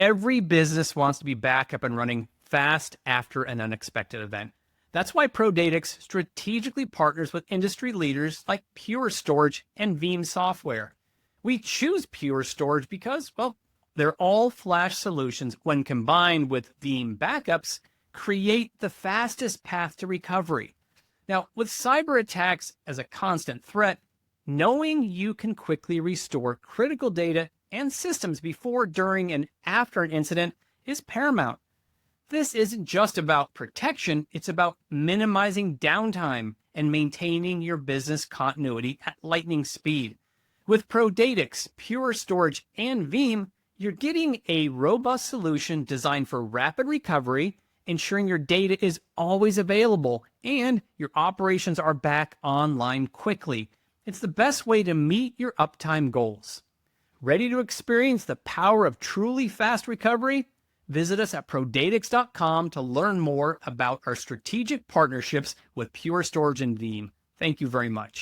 Every business wants to be back up and running fast after an unexpected event. That's why Prodatix strategically partners with industry leaders like Pure Storage and Veeam software. We choose Pure Storage because, well, their all-flash solutions, when combined with Veeam backups, create the fastest path to recovery. Now, with cyber attacks as a constant threat, knowing you can quickly restore critical data and systems before, during, and after an incident is paramount. This isn't just about protection, it's about minimizing downtime and maintaining your business continuity at lightning speed. With Prodatix, Pure Storage, and Veeam, you're getting a robust solution designed for rapid recovery, ensuring your data is always available and your operations are back online quickly. It's the best way to meet your uptime goals. Ready to experience the power of truly fast recovery? Visit us at prodatix.com to learn more about our strategic partnerships with Pure Storage and Veeam. Thank you very much.